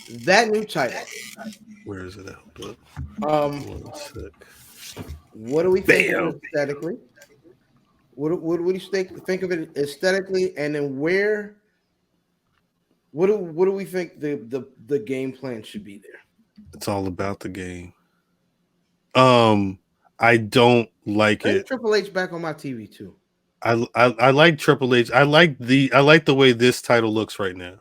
that new title. Where is it at? Hold up. Um, 1 sec. what do we think of Bam. it aesthetically? What do you think of it aesthetically, and then where? What do we think the game plan should be there? It's all about the game. I don't like Bring it. Triple H back on my TV too. I like Triple H. I like the way this title looks right now.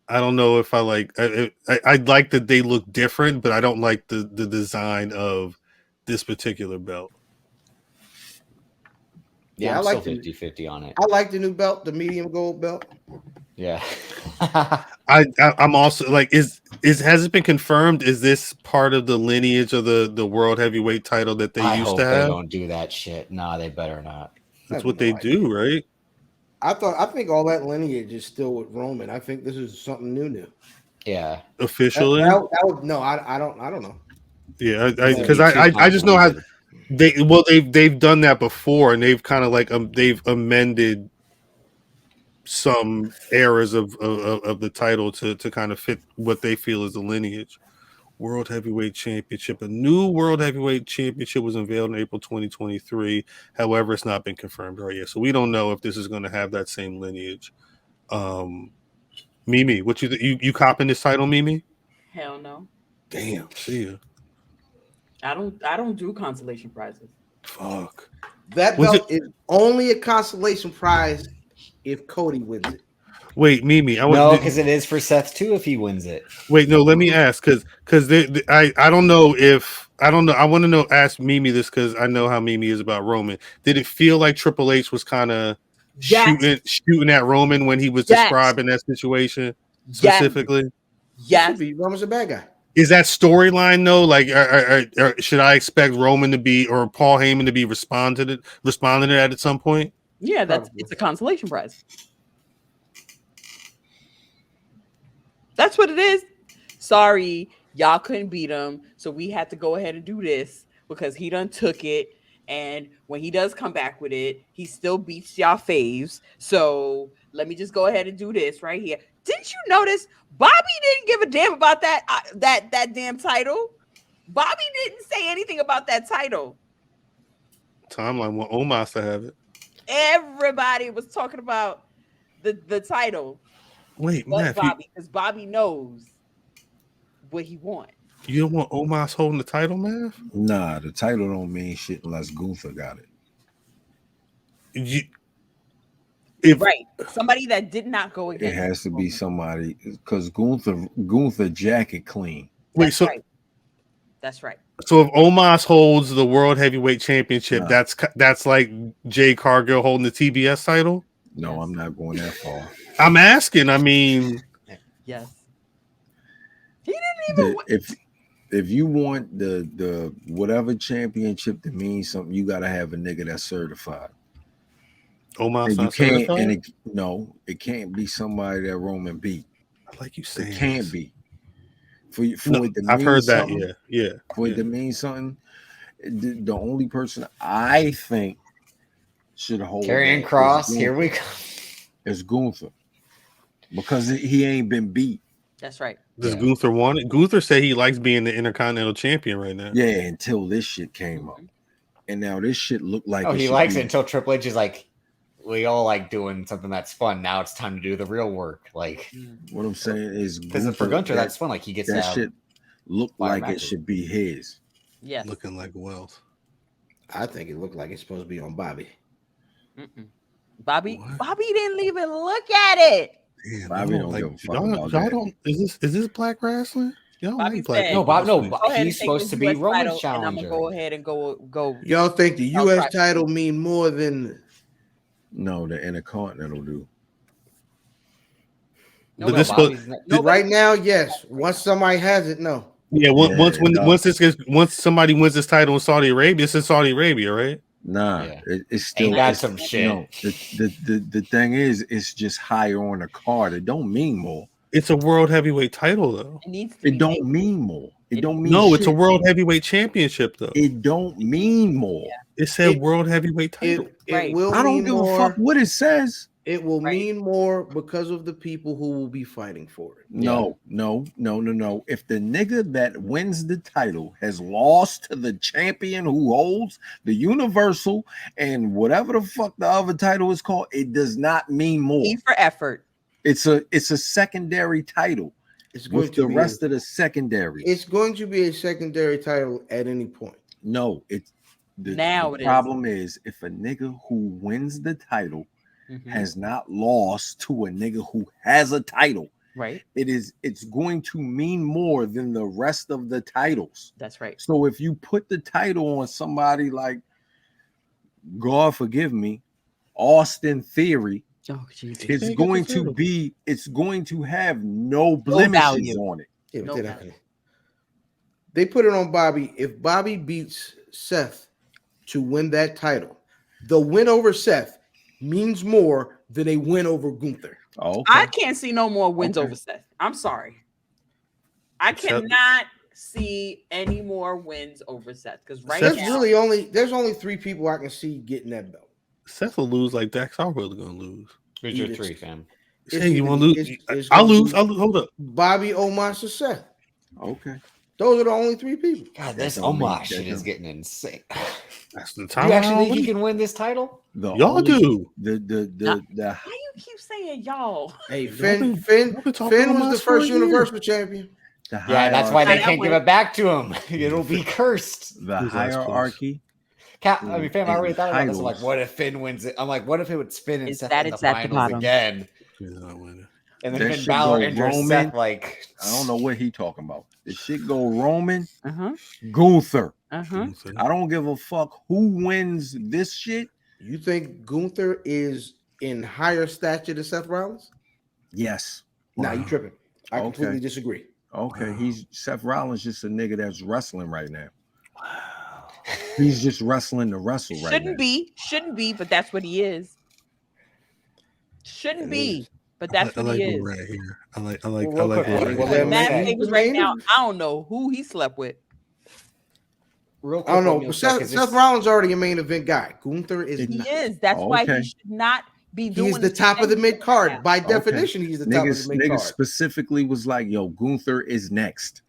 I don't know if I like. I like that they look different, but I don't like the design of this particular belt. Yeah, Yeah, I'm I like still the 50-50 on it. I like the new belt, the medium gold belt. Yeah. I'm also like, is has it been confirmed? Is this part of the lineage of the world heavyweight title that they I used hope to they have? don't do that shit. Nah, they better not. That's have what no they idea. do, right? I think all that lineage is still with Roman. I think this is something new. Yeah. Officially, No, I don't know. yeah. It's gonna Because be too I just know how convoluted. they've done that before, and they've kind of like they've amended some eras of the title to kind of fit what they feel is the lineage. World Heavyweight Championship. A new World Heavyweight Championship was unveiled in April 2023. However, it's not been confirmed right yet, so we don't know if this is going to have that same lineage. Mimi, what you copping this title, Mimi? Hell no. Damn, see ya. I don't do consolation prizes. Fuck. That Was belt is only a consolation prize if Cody wins it. Wait, Mimi. No, because it is for Seth too if he wins it. Wait, no. Let me ask, because I don't know if I don't know. I want to know. Ask Mimi this because I know how Mimi is about Roman. Did it feel like Triple H was kind of Yes. shooting at Roman when he was Yes. describing that situation Yes. specifically? Yes. Roman's a bad guy. Is that storyline though? Like, should I expect Roman to be or Paul Heyman to be responding to that at some point? Yeah, it's a consolation prize. That's what it is. Sorry, y'all couldn't beat him, so we had to go ahead and do this because he done took it. And when he does come back with it, he still beats y'all faves. So let me just go ahead and do this right here. Didn't you notice Bobby didn't give a damn about that damn title? Bobby didn't say anything about that title. Timeline want Omos to have it. Everybody was talking about the title. Wait, But man, Bobby, because Bobby knows what he wants. you don't want Omos holding the title, man? Nah, the title don't mean shit unless Gunther got it. Right, somebody that did not go It against. has to be somebody because Gunther jacket clean. Wait, That's so right. That's right. So if Omos holds the World Heavyweight Championship, that's like Jay Cargill holding the TBS title? No, Yes. I'm not going that far. I'm asking. I mean, Yes. He didn't even. If you want the whatever championship to mean something, you got to have a nigga that's certified. Omos And you not can't, certified? and it can't be somebody that Roman beat. I like you saying It can't this. be. It to I've mean heard that. something, Yeah. For it to mean something, the only person I think should hold Karrion that Kross, here we go. is Gunther, because he ain't been beat. That's right. Does Gunther want it? Gunther said he likes being the Intercontinental Champion right now. Yeah, until this shit came up, and now this shit looked like. Oh, he likes it until Triple H is like, we all like doing something that's fun. Now it's time to do the real work. Like, what I'm saying is, because for Gunther, that's fun. Like he gets that shit look like matches. it should be his. Yes. Looking like wealth. I think it looked like it's supposed to be on Bobby. Bobby didn't even look at it. Damn, Bobby don't give a fuck about y'all that. don't. Is this black wrestling? Y'all Bobby like black said- people No, wrestling. Bob, Go ahead he's and take supposed this to be US Roman's title, and challenger. I'm gonna go ahead and go. Y'all think the I'll U.S. try. title mean more than No, the Intercontinental do. No, But no, this Bobby's not, right now? Yes. Once somebody has it, no. Yeah, Yeah, once somebody wins this title in Saudi Arabia, it's in Saudi Arabia, right? Nah, Yeah. it's still Ain't that it's- some shit? No, the thing is, it's just higher on the card. It don't mean more. It's a world heavyweight title though. It needs to It be don't named. mean more. It don't mean No, it's a shit. world heavyweight championship though. It don't mean more. It said It- world heavyweight title. It Right. will I don't mean give more. a fuck what it says. It will Right. mean more because of the people who will be fighting for it. No. If the nigga that wins the title has lost to the champion who holds the Universal and whatever the fuck the other title is called, it does not mean more. E for effort. It's a secondary title It's going with to the be rest of the secondaries. It's going to be a secondary title at any point. No, it's Now the it is. problem is if a nigga who wins the title Mhm. has not lost to a nigga who has a title, Right. it's going to mean more than the rest of the titles. That's right. So if you put the title on somebody like, God forgive me, Austin Theory, Oh, Jesus. it's can't get going the to title. be, it's going to have no blemishes value. on it. Yeah, but No they're not value. gonna. They put it on Bobby. If Bobby beats Seth to win that title, the win over Seth means more than a win over Gunther. Okay. I can't see no more wins Okay. over Seth. I'm sorry. I Seth- cannot see any more wins over Seth because right There's now, there's only 3 people I can see getting that belt. Seth will lose like Dax Harwood gonna lose. Who's your Either- 3, fam? It's Hey, you either- want to lose? it's I'll gonna lose. be I'll lose. Hold up. Bobby, Omos, or Seth. Okay. Those are the only 3 people. God, this don't mean- Omos that shit is don't- getting insane. That's the Do time. you actually think he can win this title? Y'all do. The why you keep saying y'all? Hey, Y'all Finn been- Finn y'all been talking Finn was Omos the for a first year. Universal champion. the Yeah, that's why they That can't give win. it back to him. It'll be cursed. the Who's last place? hierarchy. I mean, fam, I already thought about this. I'm like, Titles. what if Finn wins it? I'm like, what if it would Finn and Is Seth that in the it's at the finals bottom? again? He's not winning. And then That Finn should Balor go enters Roman. Seth like, I don't know what he talking about. The shit go Roman, Uh-huh. Gunther. Uh-huh. I don't give a fuck who wins this shit. You think Gunther is in higher stature than Seth Rollins? Yes. Nah, you Wow. tripping. I Okay. completely disagree. Okay. Wow. He's Seth Rollins just a nigga that's wrestling right now. He's just wrestling to wrestle right now. Shouldn't be, but that's what he is. Shouldn't It be, is. but that's I what like he where is. we're at here. I like Well, I real like quick, where we're well, at. then Matt man, Davis the right main- now, I don't know who he slept with. real quick. I don't know, what but Neil said, 'cause Seth this- Rollins already a main event guy. Gunther is He He not. is. That's why Okay. he should not be doing. He's the top of the mid card. By Okay. definition, he's the top of Niggas, the mid niggas card. specifically was like, yo, Gunther is next.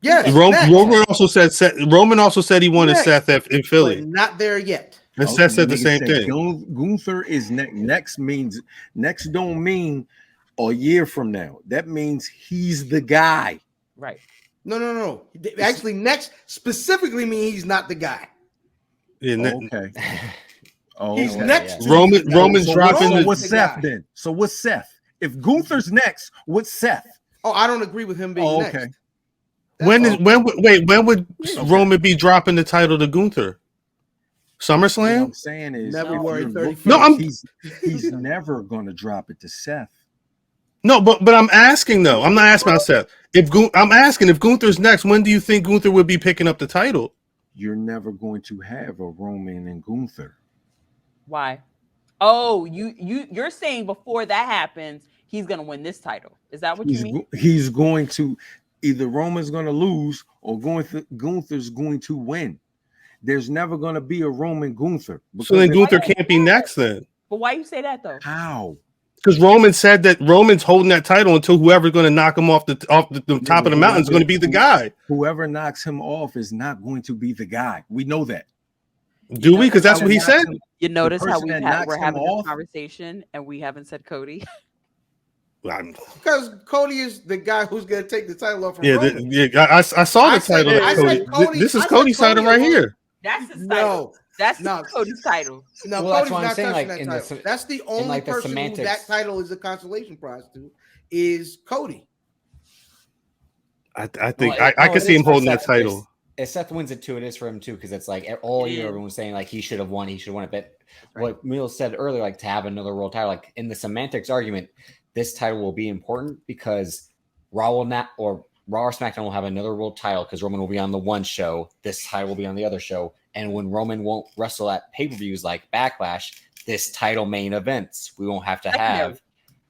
Yes, next, Roman also said Roman also said he wanted Next. Seth in but Philly. not there yet. And Seth said the niggas same said thing. Gunther is next. Next means next don't mean a year from now. That means he's the guy. Right. No. Actually, next specifically mean he's not the guy. Yeah, Okay. Oh, He's okay. next. yeah. to Roman- he's the guy. Roman's So dropping what's, the- what's the Seth guy. then? So what's Seth? If Gunther's next, what's Seth? Oh, I don't agree with him being Oh, next. okay. That's all. when would Okay. Roman be dropping the title to Gunther? What SummerSlam? I'm saying is, February if you're 31st. No, I'm- he's never going to drop it to Seth. No, but I'm asking though. I'm not asking about Seth. I'm asking if Gunther's next, when do you think Gunther would be picking up the title? You're never going to have a Roman and Gunther. Why? Oh, you're saying before that happens, he's gonna win this title. Is that what you mean? He's going to either Roman's going to lose or Gunther's going to win. There's never going to be a Roman Gunther. So then if- Gunther can't be next then. But why you say that though? How? Because Roman said that Roman's holding that title until whoever's going to knock him off the top of the mountain is going to be the guy. Whoever knocks him off is not going to be the guy. We know that. Do we? Because that's what he said. You notice how person that knocks we're him having off- this conversation and we haven't said Cody. Because Cody is the guy who's going to take the title off from Yeah, Roman. I saw the I said- title. I of said Cody. Cody- This is I said Cody's title Cody right alone. here. That's his title. No, That's no. Cody's title. no, Well, that's Cody's what I'm not saying, touching like, that in the title. That's the only like, the person who semantics. that title is a consolation prize to is Cody. I think Well, I no, could it see is him for holding that Seth. title. If Seth wins it too, it is for him too, because it's like all It year is. everyone was saying like he should have won it. But Right. what Emil said earlier, like to have another world title, like in the semantics argument, this title will be important because Raw will not, or Raw or SmackDown will have another world title because Roman will be on the one show, this title will be on the other show, and when Roman won't wrestle at pay-per-views like Backlash, this title main events, we won't have to have.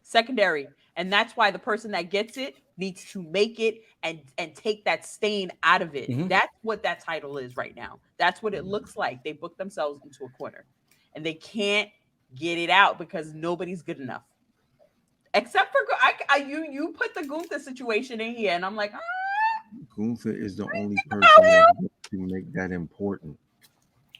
Secondary. And that's why the person that gets it needs to make it and take that stain out of it. Mhm. That's what that title is right now. That's what it looks like. They booked themselves into a corner. And they can't get it out because nobody's good enough. Except for you put the Gunther situation in here, and I'm like, Gunther is the only person that can make that important.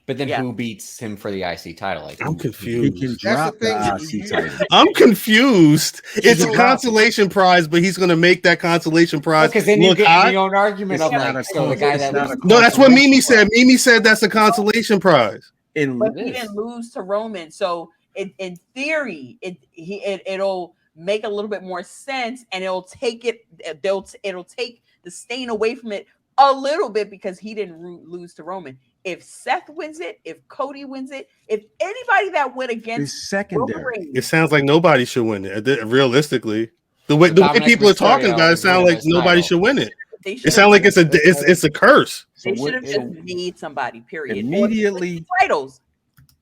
But then Yeah. who beats him for the IC title? Like, I'm who- confused. He can That's drop the thing. the IC title. I'm confused. It's a So- consolation prize, but he's going to make that consolation prize Because then you look get hot. in your own argument It's of not like, a so the guy it's that not loses. a No, that's what consolation Mimi said. prize. Mimi said that's a consolation prize. but It he is. didn't lose to Roman, so in theory, it'll make a little bit more sense, and it'll take the stain away from it a little bit because he didn't lose to Roman. If Seth wins it, if Cody wins it, if anybody that went against It's secondary. Roman Reigns, It sounds like nobody should win it. Realistically, the way Dominic people are talking Mysterio about it, is sound winning like this nobody title. should win it. they It should sounds like it's a curse. So they should what- have just made somebody. Period. Or Immediately- switch the titles.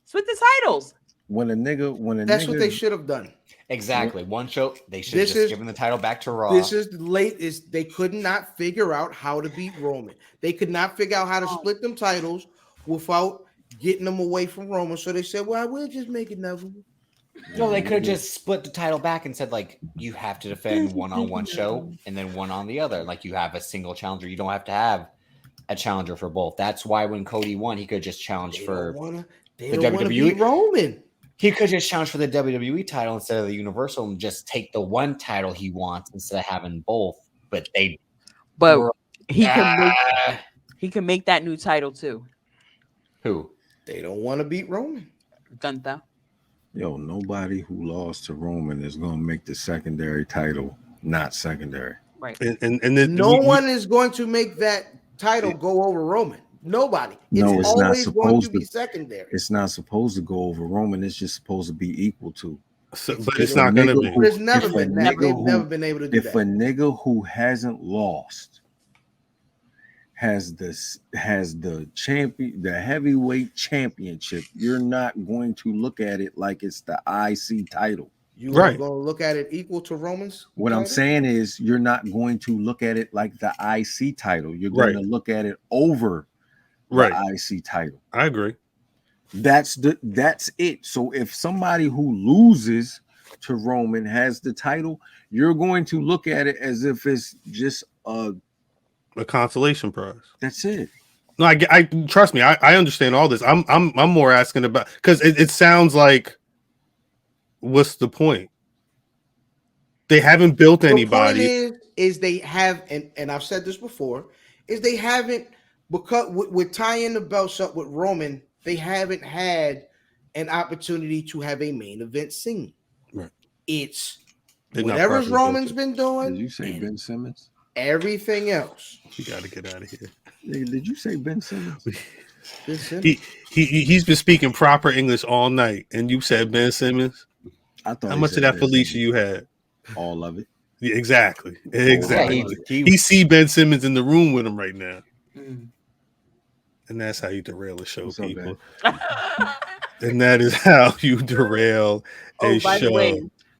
Switch the titles. when a nigga That's what they should have done. Exactly. One show, they should have This just is- given the title back to Raw. This is late. Is they could not figure out how to beat Roman. They could not figure out how to split them titles without getting them away from Roman. So they said, "Well, we'll just make it never." No, they could have just split the title back and said, like, you have to defend one on one show and then one on the other. Like, you have a single challenger. You don't have to have a challenger for both. That's why when Cody won, he could just challenge for They the don't want to WWE. beat Roman. he could just challenge for the WWE title instead of the Universal and just take the one title he wants instead of having both. But they But he can make Ah, he can make that new title too. who? They don't want to beat Roman. Gunther. Yo, nobody who lost to Roman is gonna make the secondary title not secondary. Right. And then No one is going to make that title go over Roman. Nobody. No, It's it's not always going to supposed be to. secondary. It's not supposed to go over Roman. It's just supposed to be equal to. but it's not going to be. There's never if a been that. nigga They've who- never been able to do If a that. nigga who hasn't lost has the champion, the heavyweight championship, you're not going to look at it like it's the IC title. You Right. are going to look at it equal to Roman's. What I'm title? saying is you're not going to look at it like the IC title. You're going to look at it over the Right. IC title. I agree. That's it. So if somebody who loses to Roman has the title, you're going to look at it as if it's just A consolation prize. that's it. No, I trust me. I understand all this. I'm more asking about because it sounds like what's the point? They haven't built The anybody. point is they have, and I've said this before, is they haven't, because with tying the belts up with Roman, they haven't had an opportunity to have a main event scene. Right. It's They're not whatever properly Roman's built been doing. Did you say and Ben Simmons? everything else? yet. You got to get out of here. Nigga, did you say Ben Simmons? Ben Simmons. He's been speaking proper English all night, and you said Ben Simmons. I thought How he much of said that Ben Felicia Simmons. you had? All of it. Yeah, exactly. Yeah, Exactly. He see Ben Simmons in the room with him right now, Mm. and that's how you derail a show, What's up, people. man? And that is how you derail a Oh, by show. the way,